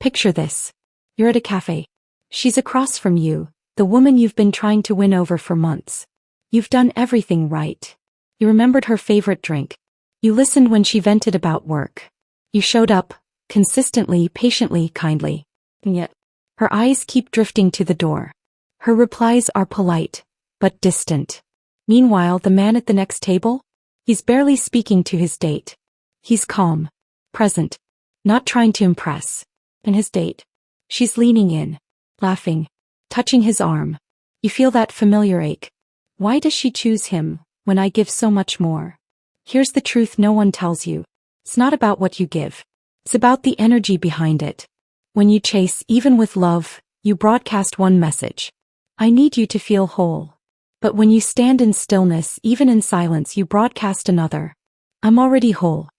Picture this. You're at a cafe. She's across from you, the woman you've been trying to win over for months. You've done everything right. You remembered her favorite drink. You listened when she vented about work. You showed up, consistently, patiently, kindly. And yet, her eyes keep drifting to the door. Her replies are polite, but distant. Meanwhile, the man at the next table? He's barely speaking to his date. He's calm, present, not trying to impress. And his date? She's leaning in, laughing, touching his arm. You feel that familiar ache. Why does she choose him, when I give so much more? Here's the truth no one tells you. It's not about what you give. It's about the energy behind it. When you chase, even with love, you broadcast one message. I need you to feel whole. But when you stand in stillness, even in silence, you broadcast another. I'm already whole.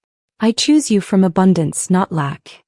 I choose you from abundance, not lack.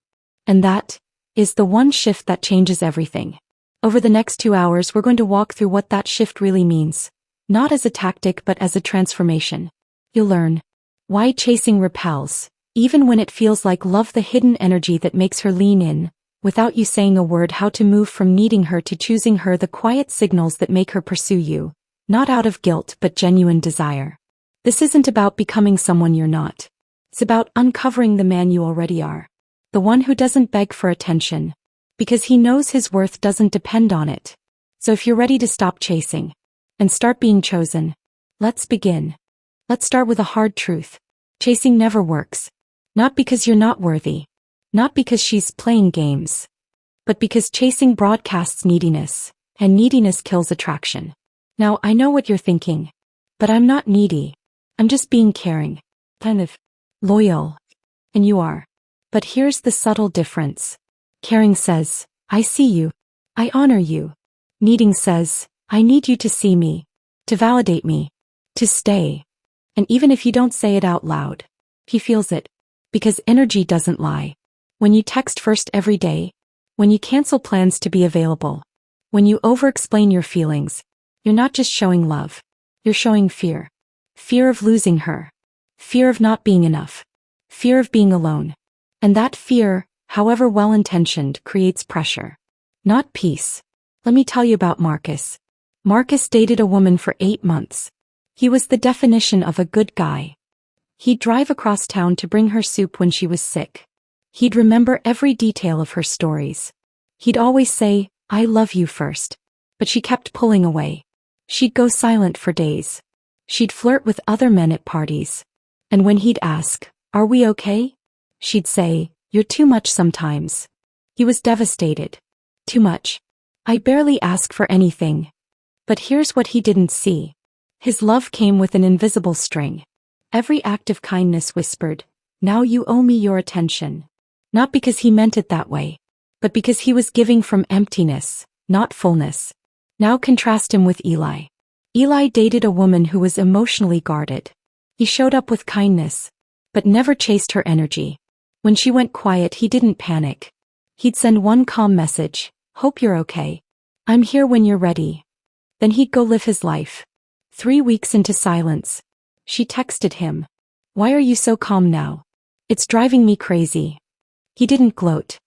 And that is the one shift that changes everything. Over the next 2 hours, we're going to walk through what that shift really means. Not as a tactic, but as a transformation. You'll learn why chasing repels, even when it feels like love, the hidden energy that makes her lean in, without you saying a word, how to move from needing her to choosing her, the quiet signals that make her pursue you, not out of guilt but genuine desire. This isn't about becoming someone you're not. It's about uncovering the man you already are. The one who doesn't beg for attention, because he knows his worth doesn't depend on it. So if you're ready to stop chasing and start being chosen, let's begin. Let's start with a hard truth. Chasing never works. Not because you're not worthy. Not because she's playing games. But because chasing broadcasts neediness, and neediness kills attraction. Now, I know what you're thinking. But I'm not needy. I'm just being caring. Kind of loyal. And you are. But here's the subtle difference. Caring says, I see you. I honor you. Needing says, I need you to see me. To validate me. To stay. And even if you don't say it out loud, he feels it. Because energy doesn't lie. When you text first every day, when you cancel plans to be available, when you over-explain your feelings, you're not just showing love. You're showing fear. Fear of losing her. Fear of not being enough. Fear of being alone. And that fear, however well-intentioned, creates pressure. Not peace. Let me tell you about Marcus. Marcus dated a woman for 8 months. He was the definition of a good guy. He'd drive across town to bring her soup when she was sick. He'd remember every detail of her stories. He'd always say, I love you first. But she kept pulling away. She'd go silent for days. She'd flirt with other men at parties. And when he'd ask, are we okay? She'd say, you're too much sometimes. He was devastated. Too much. I barely ask for anything. But here's what he didn't see. His love came with an invisible string. Every act of kindness whispered, now you owe me your attention. Not because he meant it that way, but because he was giving from emptiness, not fullness. Now contrast him with Eli. Eli dated a woman who was emotionally guarded. He showed up with kindness, but never chased her energy. When she went quiet, he didn't panic. He'd send one calm message, hope you're okay. I'm here when you're ready. Then he'd go live his life. 3 weeks into silence, she texted him. Why are you so calm now? It's driving me crazy. He didn't gloat.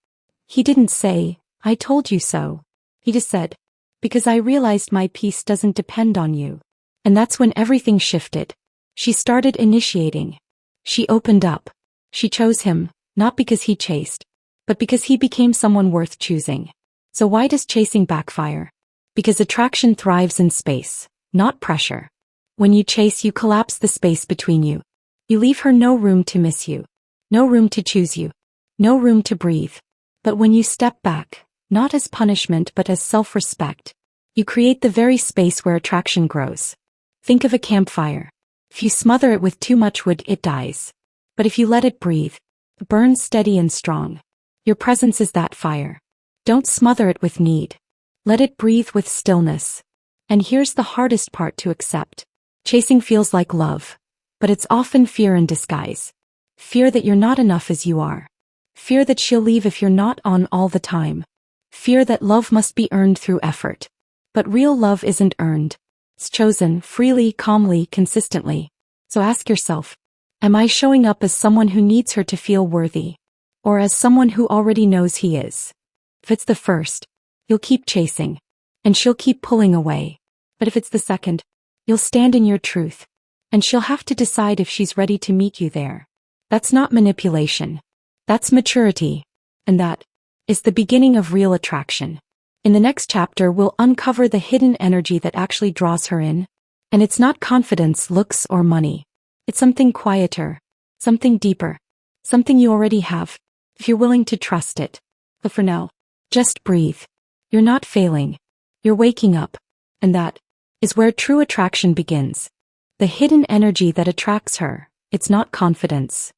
He didn't say, I told you so. He just said, because I realized my peace doesn't depend on you. And that's when everything shifted. She started initiating. She opened up. She chose him, not because he chased, but because he became someone worth choosing. So why does chasing backfire? Because attraction thrives in space, not pressure. When you chase, you collapse the space between you. You leave her no room to miss you. No room to choose you. No room to breathe. But when you step back, not as punishment but as self-respect, you create the very space where attraction grows. Think of a campfire. If you smother it with too much wood, it dies. But if you let it breathe, it burns steady and strong. Your presence is that fire. Don't smother it with need. Let it breathe with stillness. And here's the hardest part to accept. Chasing feels like love, but it's often fear in disguise. Fear that you're not enough as you are. Fear that she'll leave if you're not on all the time. Fear that love must be earned through effort. But real love isn't earned. It's chosen freely, calmly, consistently. So ask yourself, am I showing up as someone who needs her to feel worthy? Or as someone who already knows he is? If it's the first, you'll keep chasing, and she'll keep pulling away. But if it's the second, you'll stand in your truth, and she'll have to decide if she's ready to meet you there. That's not manipulation. That's maturity. And that is the beginning of real attraction. In the next chapter, we'll uncover the hidden energy that actually draws her in. And it's not confidence, looks, or money. It's something quieter, something deeper, something you already have, if you're willing to trust it. But for now, just breathe. You're not failing. You're waking up. And that is where true attraction begins. The hidden energy that attracts her, it's not confidence.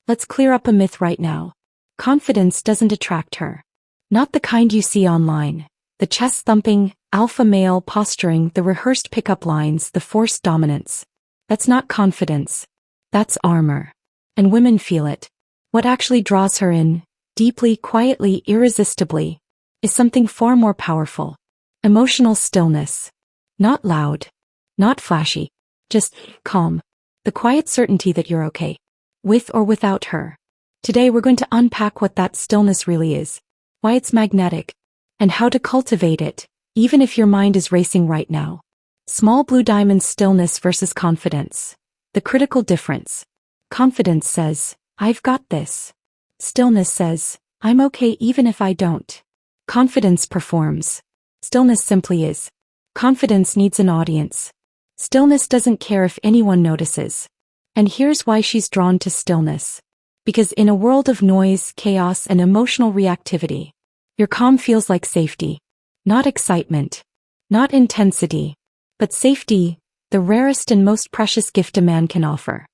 Let's clear up a myth right now. Confidence doesn't attract her. Not the kind you see online. The chest-thumping, alpha male posturing, the rehearsed pickup lines, the forced dominance. That's not confidence. That's armor. And women feel it. What actually draws her in, deeply, quietly, irresistibly, is something far more powerful. Emotional stillness. Not loud. Not flashy. Just calm. The quiet certainty that you're okay. With or without her. Today we're going to unpack what that stillness really is, why it's magnetic, and how to cultivate it, even if your mind is racing right now. Small blue diamond stillness versus confidence. The critical difference. Confidence says, I've got this. Stillness says, I'm okay even if I don't. Confidence performs. Stillness simply is. Confidence needs an audience. Stillness doesn't care if anyone notices. And here's why she's drawn to stillness. Because in a world of noise, chaos, and emotional reactivity, your calm feels like safety. Not excitement. Not intensity. But safety, the rarest and most precious gift a man can offer.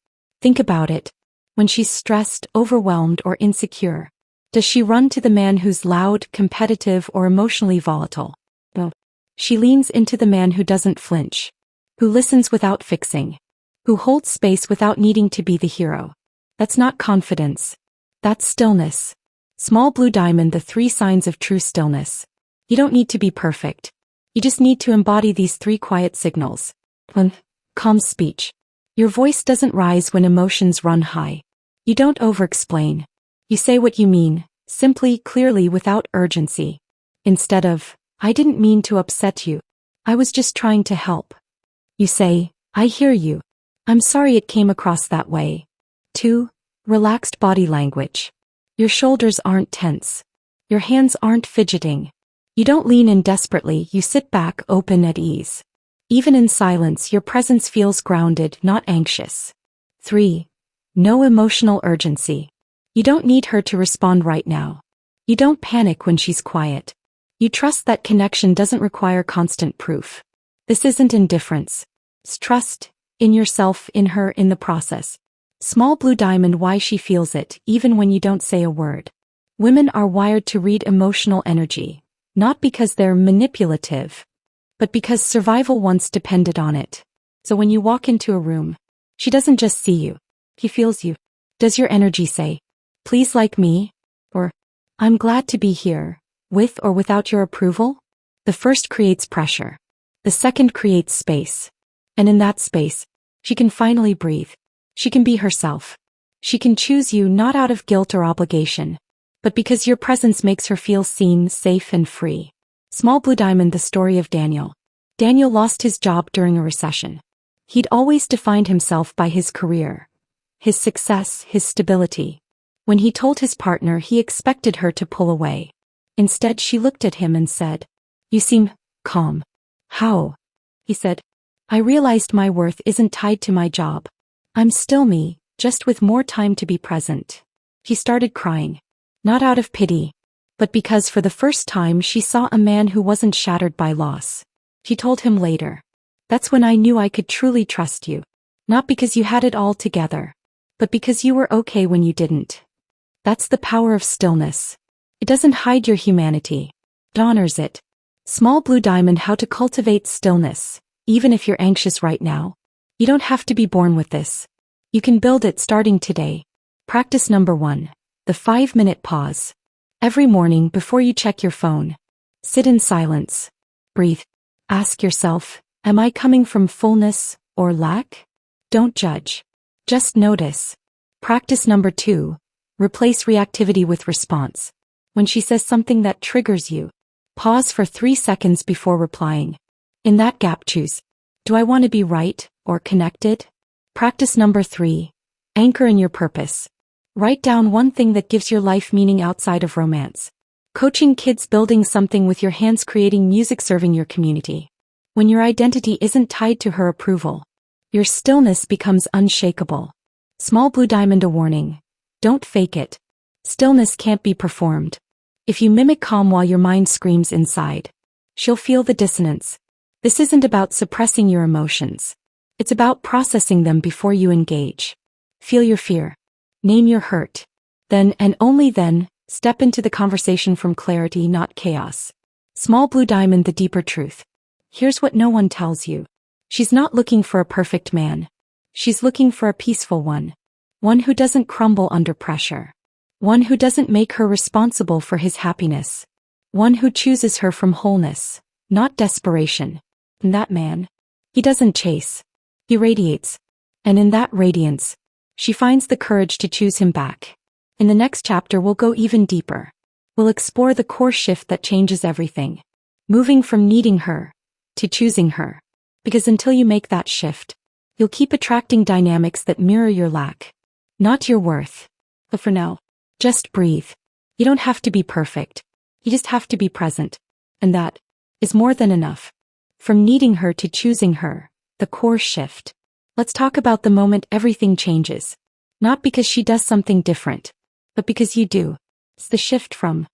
Think about it. When she's stressed, overwhelmed, or insecure, does she run to the man who's loud, competitive, or emotionally volatile? No. She leans into the man who doesn't flinch, who listens without fixing, who holds space without needing to be the hero. That's not confidence. That's stillness. Small blue diamond, the 3 signs of true stillness. You don't need to be perfect. You just need to embody these 3 quiet signals. 1. Calm speech. Your voice doesn't rise when emotions run high. You don't over-explain. You say what you mean, simply, clearly, without urgency. Instead of, I didn't mean to upset you. I was just trying to help. You say, I hear you. I'm sorry it came across that way. 2. Relaxed body language. Your shoulders aren't tense. Your hands aren't fidgeting. You don't lean in desperately, you sit back, open, at ease. Even in silence, your presence feels grounded, not anxious. 3. No emotional urgency. You don't need her to respond right now. You don't panic when she's quiet. You trust that connection doesn't require constant proof. This isn't indifference. It's trust, in yourself, in her, in the process. Small blue diamond, why she feels it, even when you don't say a word. Women are wired to read emotional energy, not because they're manipulative, but because survival once depended on it. So when you walk into a room, she doesn't just see you, she feels you. Does your energy say, please like me? Or, I'm glad to be here, with or without your approval? The first creates pressure. The second creates space. And in that space, she can finally breathe. She can be herself. She can choose you not out of guilt or obligation, but because your presence makes her feel seen, safe, and free. Small blue diamond, the story of Daniel. Daniel lost his job during a recession. He'd always defined himself by his career, his success, his stability. When he told his partner, he expected her to pull away. Instead, she looked at him and said, You seem calm. How? He said, I realized my worth isn't tied to my job. I'm still me, just with more time to be present. He started crying. Not out of pity, but because for the first time she saw a man who wasn't shattered by loss. She told him later, That's when I knew I could truly trust you. Not because you had it all together, but because you were okay when you didn't. That's the power of stillness. It doesn't hide your humanity. It honors it. Small blue diamond, how to cultivate stillness, even if you're anxious right now. You don't have to be born with this. You can build it starting today. Practice number 1. The 5-minute pause. Every morning before you check your phone, sit in silence. Breathe. Ask yourself, am I coming from fullness or lack? Don't judge. Just notice. Practice number 2. Replace reactivity with response. When she says something that triggers you, pause for 3 seconds before replying. In that gap, choose. Do I want to be right or connected? Practice number 3. Anchor in your purpose. Write down one thing that gives your life meaning outside of romance. Coaching kids, building something with your hands, creating music, serving your community. When your identity isn't tied to her approval, your stillness becomes unshakable. Small blue diamond, a warning. Don't fake it. Stillness can't be performed. If you mimic calm while your mind screams inside, she'll feel the dissonance. This isn't about suppressing your emotions. It's about processing them before you engage. Feel your fear. Name your hurt. Then, and only then, step into the conversation from clarity, not chaos. Small blue diamond, the deeper truth. Here's what no one tells you. She's not looking for a perfect man. She's looking for a peaceful one. One who doesn't crumble under pressure. One who doesn't make her responsible for his happiness. One who chooses her from wholeness, not desperation. And that man, he doesn't chase. He radiates. And in that radiance, she finds the courage to choose him back. In the next chapter, we'll go even deeper. We'll explore the core shift that changes everything. Moving from needing her to choosing her. Because until you make that shift, you'll keep attracting dynamics that mirror your lack, not your worth. But for now, just breathe. You don't have to be perfect. You just have to be present. And that is more than enough. From needing her to choosing her, the core shift. Let's talk about the moment everything changes. Not because she does something different, but because you do. It's the shift from,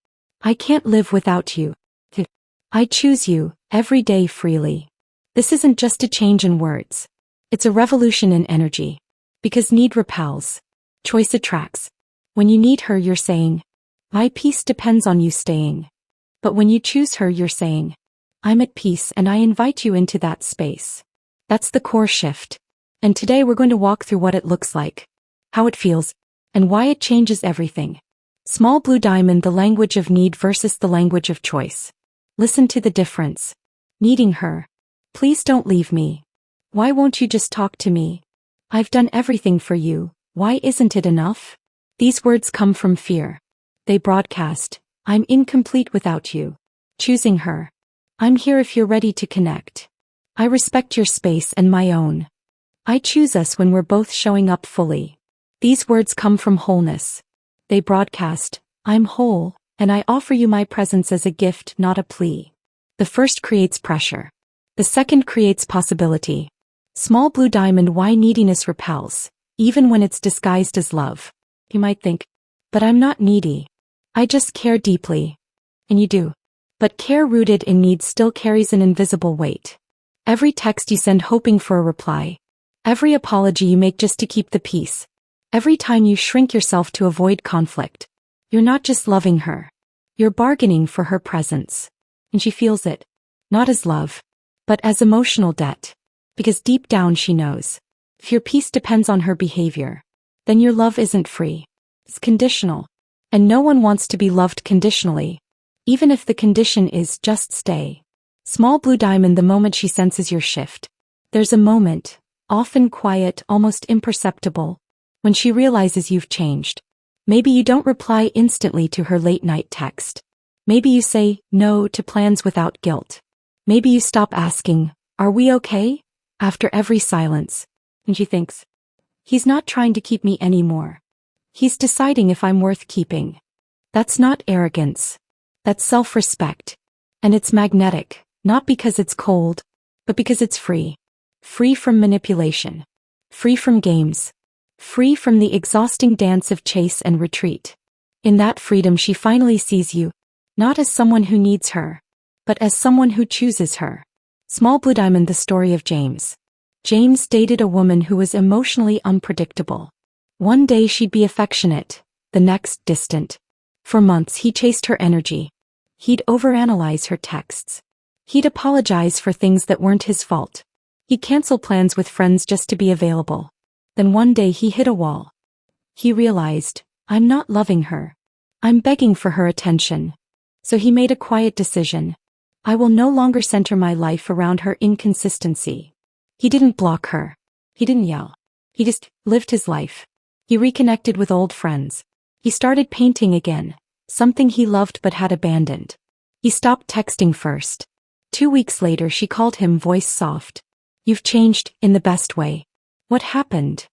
I can't live without you, to, I choose you, every day freely. This isn't just a change in words. It's a revolution in energy. Because need repels. Choice attracts. When you need her, you're saying, my peace depends on you staying. But when you choose her, you're saying, I'm at peace and I invite you into that space. That's the core shift. And today we're going to walk through what it looks like, how it feels, and why it changes everything. Small blue diamond, the language of need versus the language of choice. Listen to the difference. Needing her. Please don't leave me. Why won't you just talk to me? I've done everything for you. Why isn't it enough? These words come from fear. They broadcast, I'm incomplete without you. Choosing her. I'm here if you're ready to connect. I respect your space and my own. I choose us when we're both showing up fully. These words come from wholeness. They broadcast, I'm whole, and I offer you my presence as a gift, not a plea. The first creates pressure. The second creates possibility. Small blue diamond, why neediness repels, even when it's disguised as love. You might think, but I'm not needy. I just care deeply. And you do. But care rooted in need still carries an invisible weight. Every text you send hoping for a reply. Every apology you make just to keep the peace. Every time you shrink yourself to avoid conflict. You're not just loving her. You're bargaining for her presence. And she feels it. Not as love, but as emotional debt. Because deep down she knows. If your peace depends on her behavior, then your love isn't free. It's conditional. And no one wants to be loved conditionally. Even if the condition is just stay. Small blue diamond, the moment she senses your shift. There's a moment, often quiet, almost imperceptible, when she realizes you've changed. Maybe you don't reply instantly to her late night text. Maybe you say no to plans without guilt. Maybe you stop asking, are we okay? After every silence. And she thinks, he's not trying to keep me anymore. He's deciding if I'm worth keeping. That's not arrogance. That's self-respect. And it's magnetic, not because it's cold, but because it's free. Free from manipulation. Free from games. Free from the exhausting dance of chase and retreat. In that freedom she finally sees you, not as someone who needs her, but as someone who chooses her. Small blue diamond, the story of James. James dated a woman who was emotionally unpredictable. One day she'd be affectionate, the next distant. For months he chased her energy. He'd overanalyze her texts. He'd apologize for things that weren't his fault. He'd cancel plans with friends just to be available. Then one day he hit a wall. He realized, I'm not loving her. I'm begging for her attention. So he made a quiet decision. I will no longer center my life around her inconsistency. He didn't block her. He didn't yell. He just lived his life. He reconnected with old friends. He started painting again, something he loved but had abandoned. He stopped texting first. 2 weeks later she called him, voice soft. You've changed, in the best way. What happened?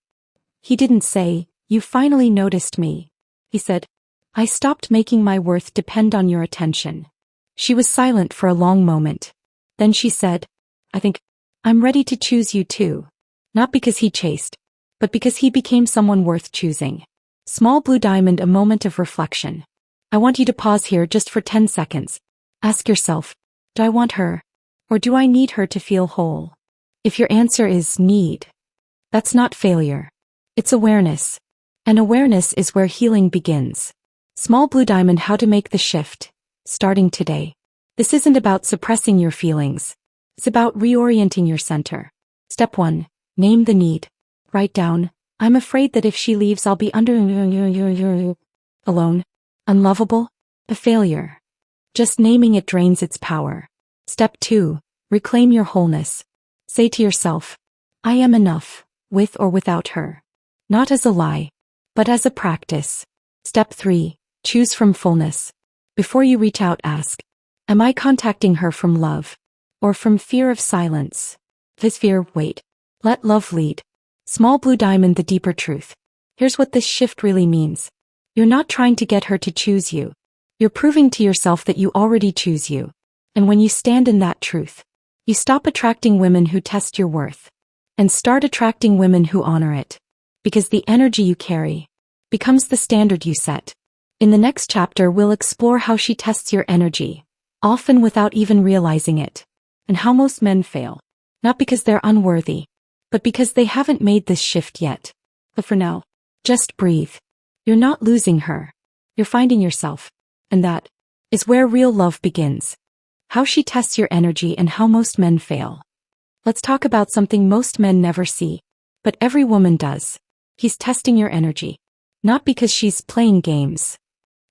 He didn't say, you finally noticed me. He said, I stopped making my worth depend on your attention. She was silent for a long moment. Then she said, I think I'm ready to choose you too. Not because he chased, but because he became someone worth choosing. Small blue diamond, a moment of reflection. I want you to pause here just for 10 seconds. Ask yourself, do I want her? Or do I need her to feel whole? If your answer is need, that's not failure. It's awareness. And awareness is where healing begins. Small blue diamond, how to make the shift, starting today. This isn't about suppressing your feelings. It's about reorienting your center. Step 1. Name the need. Write down, I'm afraid that if she leaves I'll be alone, unlovable, a failure. Just naming it drains its power. Step 2. Reclaim your wholeness. Say to yourself, I am enough, with or without her. Not as a lie, but as a practice. Step 3. Choose from fullness. Before you reach out, ask, am I contacting her from love? Or from fear of silence? This fear, wait. Let love lead. Small blue diamond, the deeper truth. Here's what this shift really means. You're not trying to get her to choose you. You're proving to yourself that you already choose you. And when you stand in that truth, you stop attracting women who test your worth and start attracting women who honor it. Because the energy you carry becomes the standard you set. In the next chapter, we'll explore how she tests your energy, often without even realizing it, and how most men fail, not because they're unworthy, but because they haven't made this shift yet. But for now, just breathe. You're not losing her. You're finding yourself. And that is where real love begins. How she tests your energy and how most men fail. Let's talk about something most men never see, but every woman does. He's testing your energy. Not because she's playing games.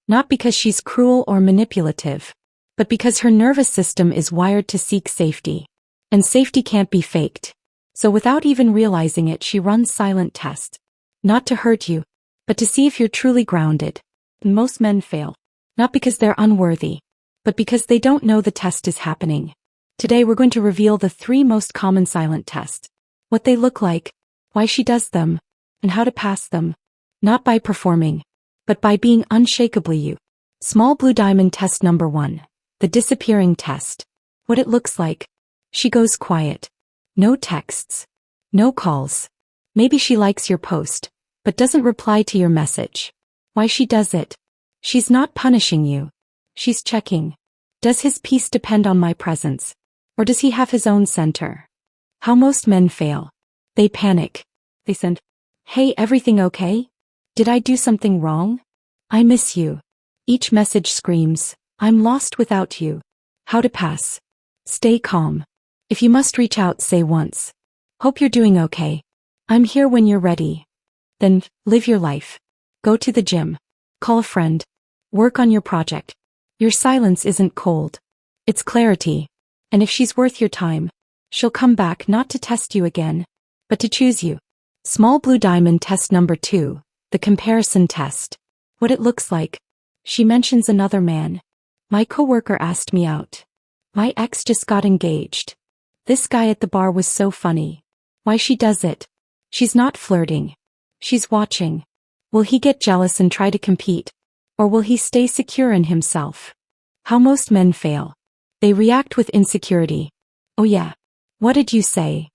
Not because she's cruel or manipulative, but because her nervous system is wired to seek safety. And safety can't be faked. So without even realizing it, she runs silent tests. Not to hurt you, but to see if you're truly grounded. And most men fail. Not because they're unworthy, but because they don't know the test is happening. Today we're going to reveal the 3 most common silent tests. What they look like, why she does them, and how to pass them. Not by performing, but by being unshakably you. Small blue diamond test number 1. The disappearing test. What it looks like. She goes quiet. No texts. No calls. Maybe she likes your post, but doesn't reply to your message. Why she does it? She's not punishing you. She's checking. Does his peace depend on my presence? Or does he have his own center? How most men fail. They panic. They send, hey, everything okay? Did I do something wrong? I miss you. Each message screams, I'm lost without you. How to pass. Stay calm. If you must reach out, say once. Hope you're doing okay. I'm here when you're ready. Then, live your life. Go to the gym. Call a friend. Work on your project. Your silence isn't cold. It's clarity. And if she's worth your time, she'll come back not to test you again, but to choose you. Small blue diamond test number 2. The comparison test. What it looks like. She mentions another man. My coworker asked me out. My ex just got engaged. This guy at the bar was so funny. Why she does it? She's not flirting. She's watching. Will he get jealous and try to compete? Or will he stay secure in himself? How most men fail. They react with insecurity. Oh yeah. What did you say?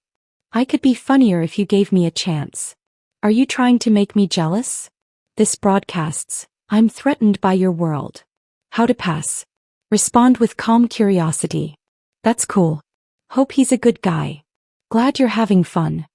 I could be funnier if you gave me a chance. Are you trying to make me jealous? This broadcasts, I'm threatened by your world. How to pass. Respond with calm curiosity. That's cool. Hope he's a good guy. Glad you're having fun.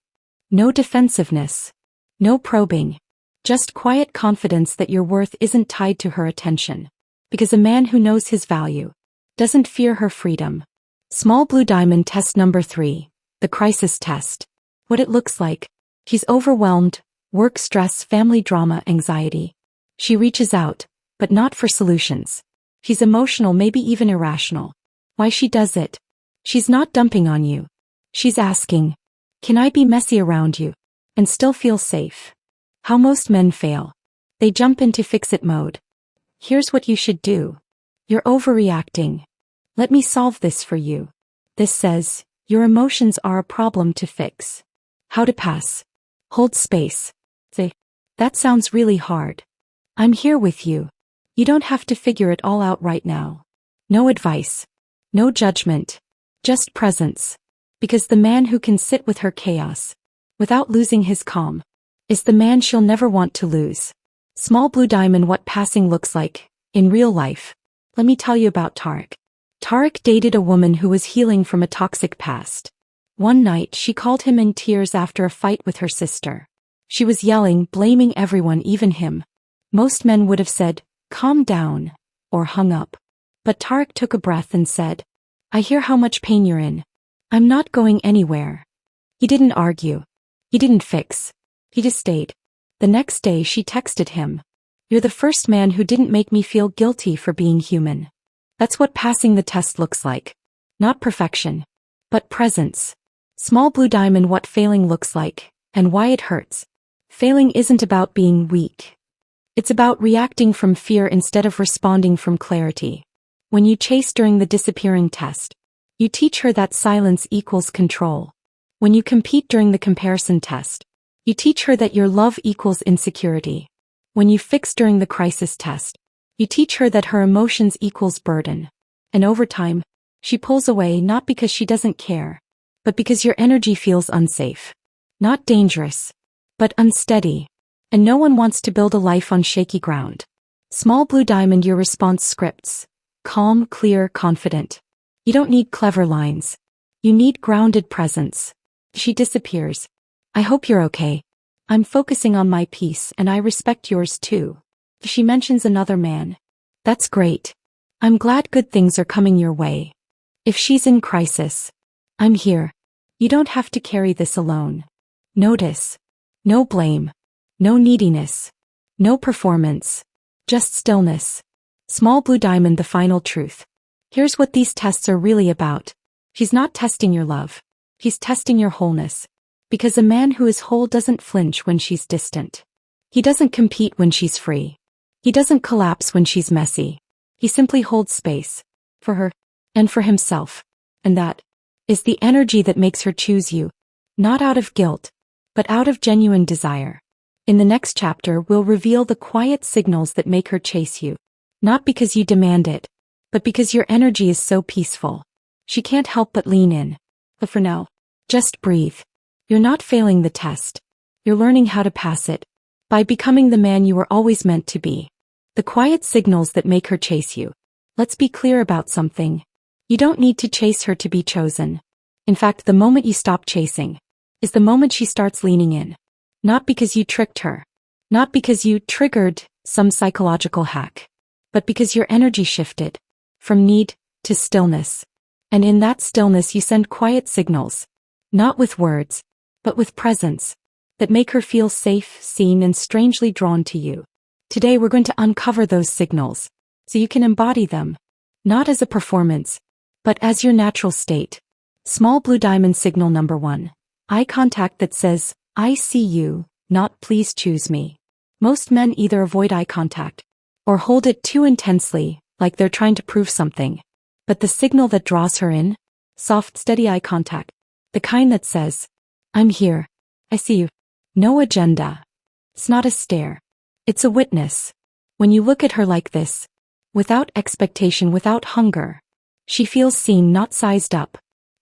No defensiveness. No probing. Just quiet confidence that your worth isn't tied to her attention. Because a man who knows his value doesn't fear her freedom. Small blue diamond test number 3. The crisis test. What it looks like. She's overwhelmed, work stress, family drama, anxiety. She reaches out, but not for solutions. She's emotional, maybe even irrational. Why she does it? She's not dumping on you. She's asking, can I be messy around you and still feel safe? How most men fail. They jump into fix-it mode. Here's what you should do. You're overreacting. Let me solve this for you. This says, your emotions are a problem to fix. How to pass. Hold space. Say, that sounds really hard. I'm here with you. You don't have to figure it all out right now. No advice. No judgment. Just presence. Because the man who can sit with her chaos, without losing his calm, is the man she'll never want to lose. Small blue diamond, what passing looks like, in real life. Let me tell you about Tarek. Tarek dated a woman who was healing from a toxic past. One night she called him in tears after a fight with her sister. She was yelling, blaming everyone, even him. Most men would have said, calm down, or hung up. But Tarek took a breath and said, I hear how much pain you're in. I'm not going anywhere. He didn't argue. He didn't fix. He just stayed. The next day she texted him. You're the first man who didn't make me feel guilty for being human. That's what passing the test looks like. Not perfection, but presence. Small blue diamond, what failing looks like, and why it hurts. Failing isn't about being weak. It's about reacting from fear instead of responding from clarity. When you chase during the disappearing test, you teach her that silence equals control. When you compete during the comparison test, you teach her that your love equals insecurity. When you fix during the crisis test, you teach her that her emotions equals burden. And over time, she pulls away not because she doesn't care, but because your energy feels unsafe. Not dangerous, but unsteady. And no one wants to build a life on shaky ground. Small blue diamond, your response scripts. Calm, clear, confident. You don't need clever lines. You need grounded presence. She disappears. I hope you're okay. I'm focusing on my peace and I respect yours too. She mentions another man. That's great. I'm glad good things are coming your way. If she's in crisis, I'm here. You don't have to carry this alone. Notice. No blame. No neediness. No performance. Just stillness. Small blue diamond, the final truth. Here's what these tests are really about. He's not testing your love. He's testing your wholeness. Because a man who is whole doesn't flinch when she's distant. He doesn't compete when she's free. He doesn't collapse when she's messy. He simply holds space. For her. And for himself. And that is the energy that makes her choose you. Not out of guilt, but out of genuine desire. In the next chapter, we'll reveal the quiet signals that make her chase you. Not because you demand it, but because your energy is so peaceful. She can't help but lean in. But for now, just breathe. You're not failing the test. You're learning how to pass it. By becoming the man you were always meant to be. The quiet signals that make her chase you. Let's be clear about something. You don't need to chase her to be chosen. In fact, the moment you stop chasing is the moment she starts leaning in. Not because you tricked her. Not because you triggered some psychological hack. But because your energy shifted from need to stillness. And in that stillness you send quiet signals. Not with words, but with presence. That make her feel safe, seen, and strangely drawn to you. Today we're going to uncover those signals. So you can embody them. Not as a performance, but as your natural state. Small blue diamond signal number 1. Eye contact that says, I see you, not please choose me. Most men either avoid eye contact, or hold it too intensely, like they're trying to prove something. But the signal that draws her in? Soft, steady eye contact. The kind that says, I'm here. I see you. No agenda. It's not a stare. It's a witness. When you look at her like this, without expectation, without hunger, she feels seen, not sized up.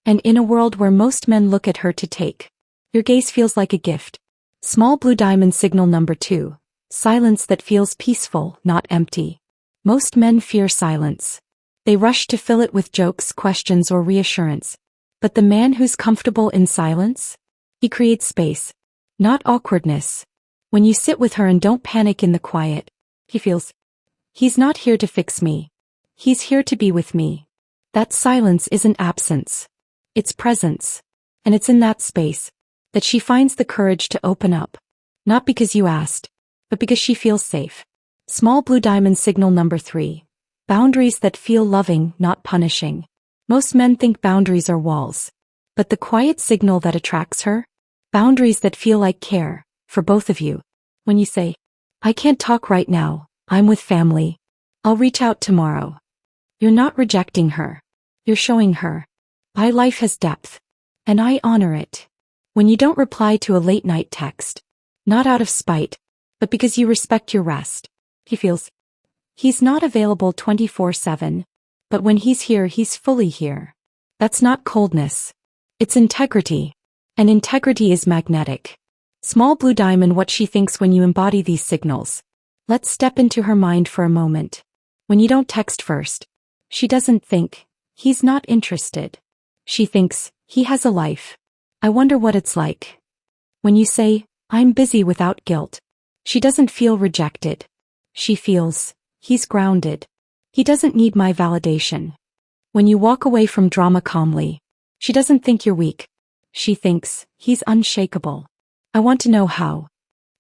And in a world where most men look at her to take, your gaze feels like a gift. Small blue diamond signal number 2. Silence that feels peaceful, not empty. Most men fear silence. They rush to fill it with jokes, questions, or reassurance. But the man who's comfortable in silence? He creates space, not awkwardness. When you sit with her and don't panic in the quiet, he feels, he's not here to fix me. He's here to be with me. That silence isn't absence. It's presence. And it's in that space that she finds the courage to open up. Not because you asked, but because she feels safe. Small blue diamond signal number 3. Boundaries that feel loving, not punishing. Most men think boundaries are walls. But the quiet signal that attracts her? Boundaries that feel like care, for both of you. When you say, I can't talk right now, I'm with family. I'll reach out tomorrow. You're not rejecting her. You're showing her. My life has depth. And I honor it. When you don't reply to a late-night text, not out of spite, but because you respect your rest, he feels. He's not available 24/7, but when he's here, he's fully here. That's not coldness. It's integrity. And integrity is magnetic. Small blue diamond, what she thinks when you embody these signals. Let's step into her mind for a moment. When you don't text first, she doesn't think, he's not interested. She thinks, he has a life. I wonder what it's like. When you say, I'm busy without guilt, she doesn't feel rejected. She feels, he's grounded. He doesn't need my validation. When you walk away from drama calmly, she doesn't think you're weak. She thinks, he's unshakable. I want to know how.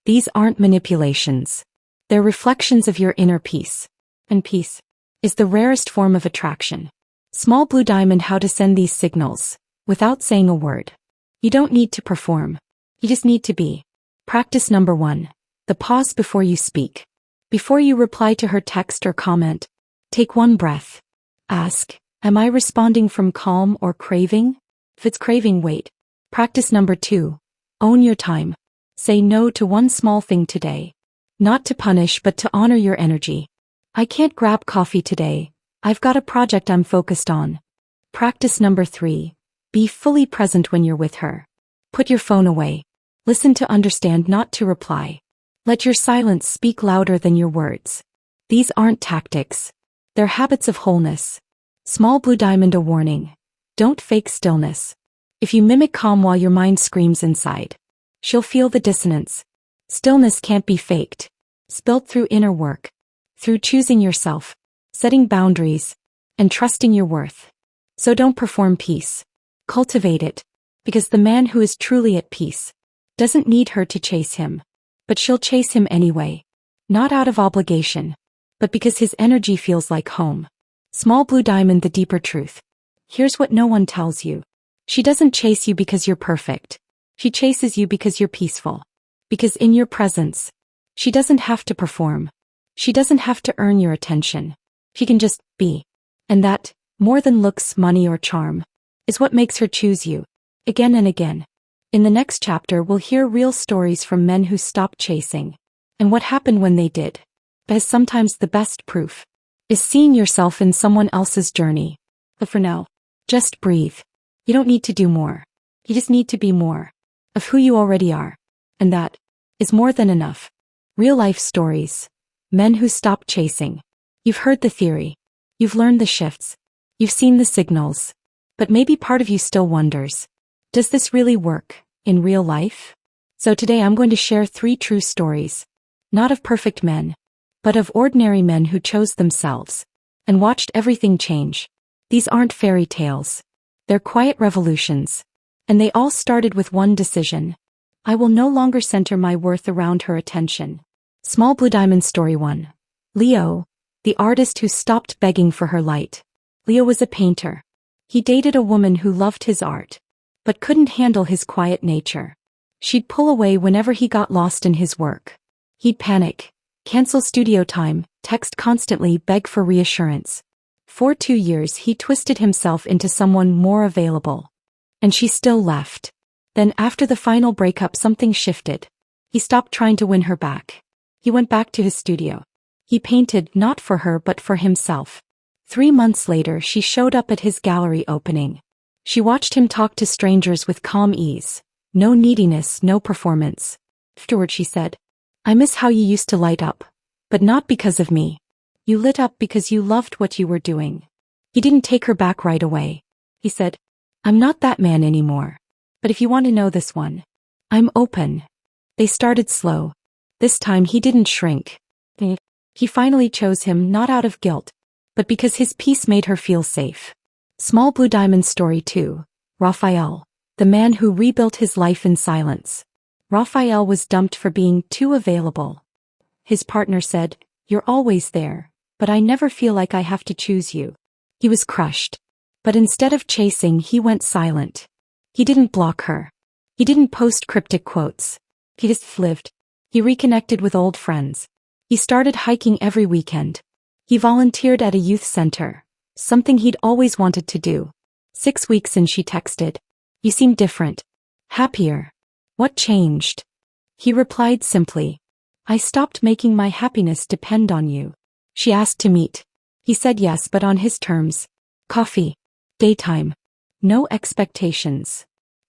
These aren't manipulations. They're reflections of your inner peace. And peace is the rarest form of attraction. Small blue diamond, how to send these signals without saying a word. You don't need to perform. You just need to be. Practice number 1. The pause before you speak. Before you reply to her text or comment, take one breath. Ask, am I responding from calm or craving? If it's craving, wait. Practice number 2. Own your time. Say no to one small thing today. Not to punish, but to honor your energy. I can't grab coffee today. I've got a project I'm focused on. Practice number 3. Be fully present when you're with her. Put your phone away. Listen to understand, not to reply. Let your silence speak louder than your words. These aren't tactics. They're habits of wholeness. Small blue diamond, a warning. Don't fake stillness. If you mimic calm while your mind screams inside, she'll feel the dissonance. Stillness can't be faked. It's built through inner work. Through choosing yourself, setting boundaries, and trusting your worth. So don't perform peace. Cultivate it. Because the man who is truly at peace doesn't need her to chase him. But she'll chase him anyway. Not out of obligation, but because his energy feels like home. Small blue diamond, the deeper truth. Here's what no one tells you. She doesn't chase you because you're perfect. She chases you because you're peaceful. Because in your presence, she doesn't have to perform. She doesn't have to earn your attention. She can just be. And that, more than looks, money, or charm, is what makes her choose you. Again and again. In the next chapter, we'll hear real stories from men who stopped chasing. And what happened when they did. Because sometimes the best proof is seeing yourself in someone else's journey. But for now, just breathe. You don't need to do more. You just need to be more of who you already are. And that is more than enough. Real life stories. Men who stopped chasing. You've heard the theory. You've learned the shifts. You've seen the signals. But maybe part of you still wonders, does this really work in real life? So today I'm going to share 3 true stories. Not of perfect men, but of ordinary men who chose themselves and watched everything change. These aren't fairy tales. They're quiet revolutions. And they all started with one decision. I will no longer center my worth around her attention. Small blue diamond, story 1. Leo, the artist who stopped begging for her light. Leo was a painter. He dated a woman who loved his art, but couldn't handle his quiet nature. She'd pull away whenever he got lost in his work. He'd panic, cancel studio time, text constantly, beg for reassurance. For 2 years he twisted himself into someone more available. And she still left. Then after the final breakup, something shifted. He stopped trying to win her back. He went back to his studio. He painted not for her but for himself. 3 months later she showed up at his gallery opening. She watched him talk to strangers with calm ease. No neediness, no performance. Afterward she said, I miss how you used to light up. But not because of me. You lit up because you loved what you were doing. He didn't take her back right away. He said, I'm not that man anymore. But if you want to know this one, I'm open. They started slow. This time he didn't shrink. He finally chose him not out of guilt, but because his peace made her feel safe. Small blue diamond, story 2. Raphael, the man who rebuilt his life in silence. Raphael was dumped for being too available. His partner said, You're always there, but I never feel like I have to choose you. He was crushed. But instead of chasing, he went silent. He didn't block her. He didn't post cryptic quotes. He just lived. He reconnected with old friends. He started hiking every weekend. He volunteered at a youth center, something he'd always wanted to do. 6 weeks in, she texted. You seem different. Happier. What changed? He replied simply. I stopped making my happiness depend on you. She asked to meet. He said yes, but on his terms. Coffee. Daytime. No expectations.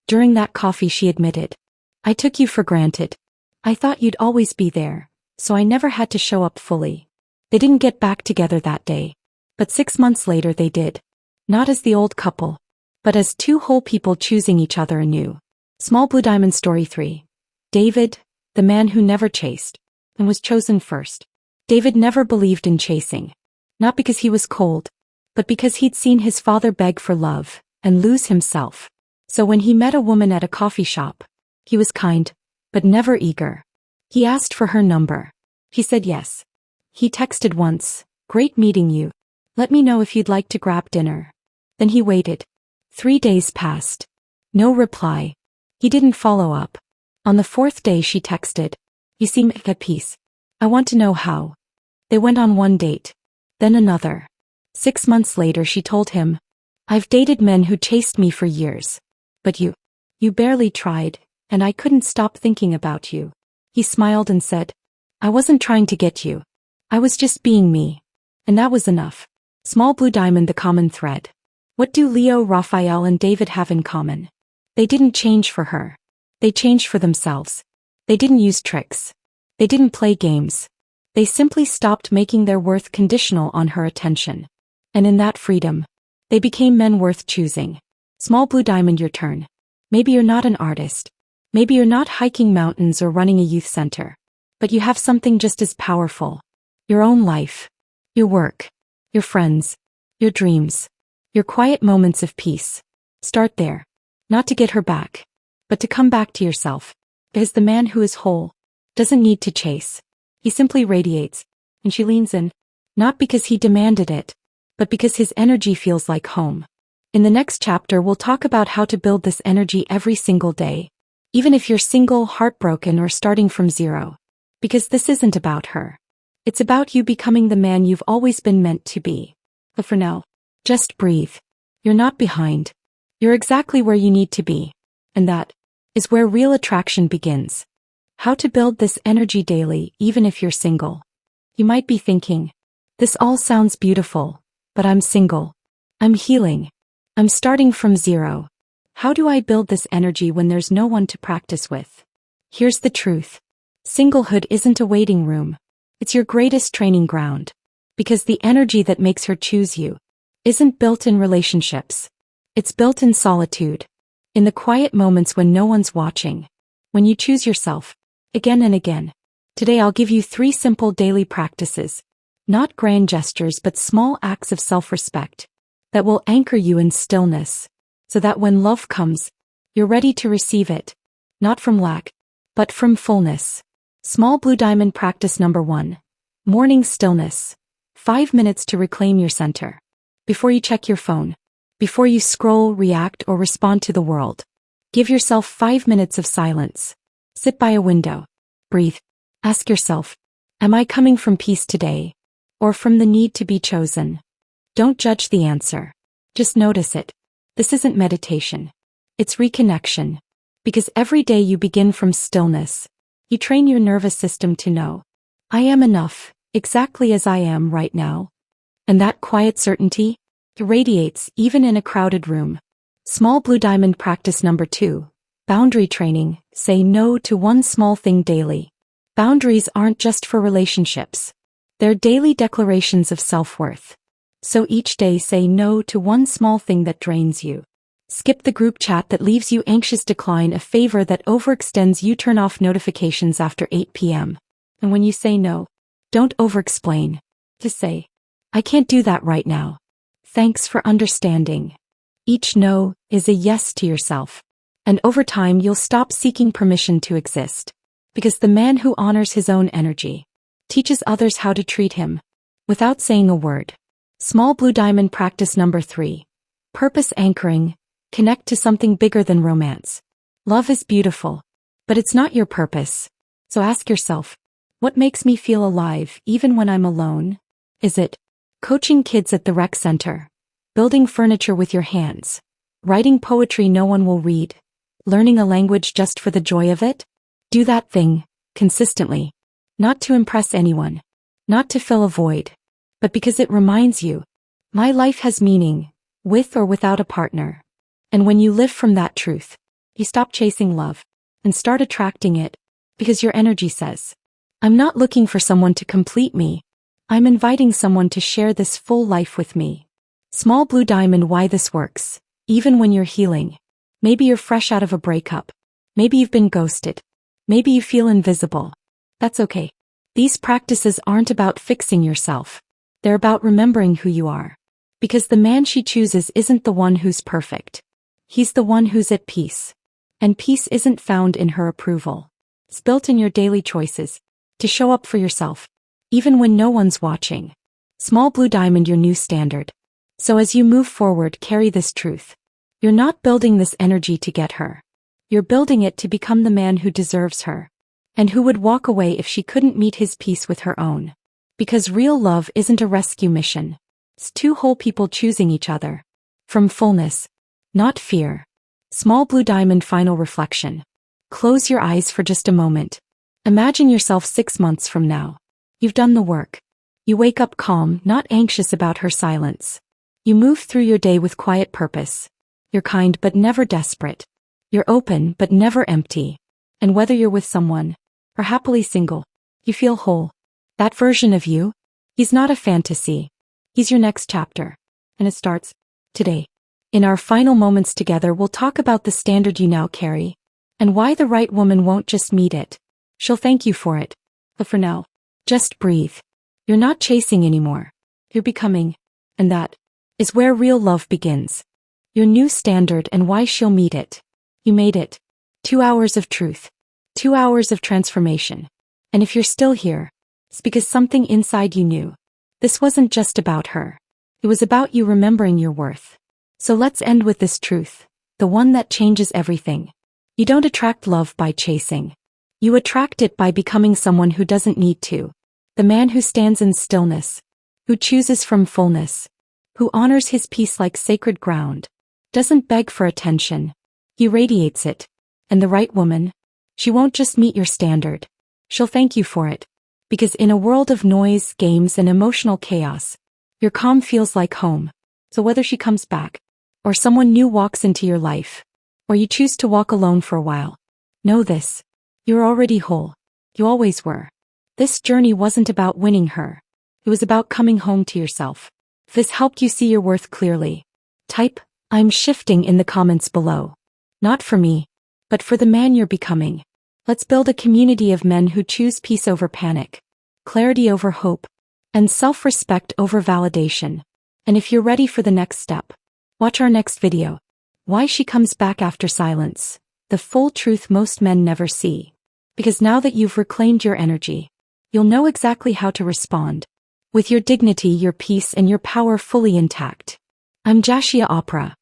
During that coffee, she admitted. I took you for granted. I thought you'd always be there, so I never had to show up fully. They didn't get back together that day. But 6 months later they did. Not as the old couple, but as two whole people choosing each other anew. Small Blue Diamond Story 3. David, the man who never chased, and was chosen first. David never believed in chasing. Not because he was cold, but because he'd seen his father beg for love and lose himself. So when he met a woman at a coffee shop, he was kind, but never eager. He asked for her number. He said yes. He texted once, great meeting you. Let me know if you'd like to grab dinner. Then he waited. 3 days passed. No reply. He didn't follow up. On the 4th day she texted. You seem at peace. I want to know how. They went on one date. Then another. 6 months later she told him. I've dated men who chased me for years. But you barely tried, and I couldn't stop thinking about you. He smiled and said. I wasn't trying to get you. I was just being me. And that was enough. Small Blue Diamond, the common thread. What do Leo, Raphael, and David have in common? They didn't change for her. They changed for themselves. They didn't use tricks. They didn't play games. They simply stopped making their worth conditional on her attention. And in that freedom, they became men worth choosing. Small Blue Diamond, your turn. Maybe you're not an artist. Maybe you're not hiking mountains or running a youth center. But you have something just as powerful. Your own life. Your work. Your friends. Your dreams. Your quiet moments of peace. Start there. Not to get her back, but to come back to yourself. Because the man who is whole doesn't need to chase. He simply radiates, and she leans in. Not because he demanded it, but because his energy feels like home. In the next chapter we'll talk about how to build this energy every single day. Even if you're single, heartbroken, or starting from zero. Because this isn't about her. It's about you becoming the man you've always been meant to be. But for now, just breathe. You're not behind. You're exactly where you need to be. And that is where real attraction begins. How to build this energy daily, even if you're single. You might be thinking, this all sounds beautiful, but I'm single. I'm healing. I'm starting from zero. How do I build this energy when there's no one to practice with? Here's the truth. Singlehood isn't a waiting room. It's your greatest training ground. Because the energy that makes her choose you isn't built in relationships. It's built in solitude. In the quiet moments when no one's watching. When you choose yourself. Again and again. Today I'll give you 3 simple daily practices. Not grand gestures, but small acts of self-respect. That will anchor you in stillness. So that when love comes, you're ready to receive it. Not from lack, but from fullness. Small Blue Diamond practice number 1. Morning stillness. 5 minutes to reclaim your center. Before you check your phone. Before you scroll, react, or respond to the world. Give yourself 5 minutes of silence. Sit by a window. Breathe. Ask yourself, am I coming from peace today? Or from the need to be chosen? Don't judge the answer. Just notice it. This isn't meditation. It's reconnection. Because every day you begin from stillness. You train your nervous system to know, I am enough, exactly as I am right now. And that quiet certainty radiates even in a crowded room. Small Blue Diamond practice number 2. Boundary training. Say no to one small thing daily. Boundaries aren't just for relationships. They're daily declarations of self-worth. So each day say no to one small thing that drains you. Skip the group chat that leaves you anxious. Decline a favor that overextends you. Turn off notifications after 8 p.m. And when you say no, don't over-explain. Just say, I can't do that right now. Thanks for understanding. Each no is a yes to yourself. And over time you'll stop seeking permission to exist. Because the man who honors his own energy teaches others how to treat him without saying a word. Small Blue Diamond practice number 3. Purpose anchoring. Connect to something bigger than romance. Love is beautiful, but it's not your purpose. So ask yourself, what makes me feel alive even when I'm alone? Is it coaching kids at the rec center, building furniture with your hands, writing poetry no one will read, learning a language just for the joy of it? Do that thing, consistently. Not to impress anyone, not to fill a void, but because it reminds you, my life has meaning, with or without a partner. And when you live from that truth, you stop chasing love and start attracting it, because your energy says, I'm not looking for someone to complete me. I'm inviting someone to share this full life with me. Small blue diamond, why this works, even when you're healing. Maybe you're fresh out of a breakup. Maybe you've been ghosted. Maybe you feel invisible. That's okay. These practices aren't about fixing yourself. They're about remembering who you are. Because the man she chooses isn't the one who's perfect. He's the one who's at peace. And peace isn't found in her approval. It's built in your daily choices. To show up for yourself. Even when no one's watching. Small blue diamond, your new standard. So as you move forward, carry this truth. You're not building this energy to get her. You're building it to become the man who deserves her. And who would walk away if she couldn't meet his peace with her own. Because real love isn't a rescue mission. It's two whole people choosing each other. From fullness. Not fear. Small blue diamond, final reflection. Close your eyes for just a moment. Imagine yourself 6 months from now. You've done the work. You wake up calm, not anxious about her silence. You move through your day with quiet purpose. You're kind but never desperate. You're open but never empty. And whether you're with someone, or happily single, you feel whole. That version of you, he's not a fantasy. He's your next chapter. And it starts today. In our final moments together, we'll talk about the standard you now carry, and why the right woman won't just meet it. She'll thank you for it. But for now, just breathe. You're not chasing anymore. You're becoming. And that is where real love begins. Your new standard and why she'll meet it. You made it. 2 hours of truth. 2 hours of transformation. And if you're still here, it's because something inside you knew. This wasn't just about her. It was about you remembering your worth. So let's end with this truth. The one that changes everything. You don't attract love by chasing. You attract it by becoming someone who doesn't need to. The man who stands in stillness. Who chooses from fullness. Who honors his peace like sacred ground. Doesn't beg for attention. He radiates it. And the right woman, she won't just meet your standard. She'll thank you for it. Because in a world of noise, games, and emotional chaos, your calm feels like home. So whether she comes back, or someone new walks into your life, or you choose to walk alone for a while, know this. You're already whole. You always were. This journey wasn't about winning her. It was about coming home to yourself. If this helped you see your worth clearly, type, I'm shifting in the comments below. Not for me, but for the man you're becoming. Let's build a community of men who choose peace over panic, clarity over hope, and self-respect over validation. And if you're ready for the next step, watch our next video. Why she comes back after silence. The full truth most men never see. Because now that you've reclaimed your energy, you'll know exactly how to respond. With your dignity, your peace, and your power fully intact. I'm Jascia Opera.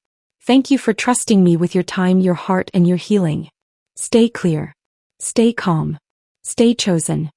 Thank you for trusting me with your time, your heart, and your healing. Stay clear. Stay calm. Stay chosen.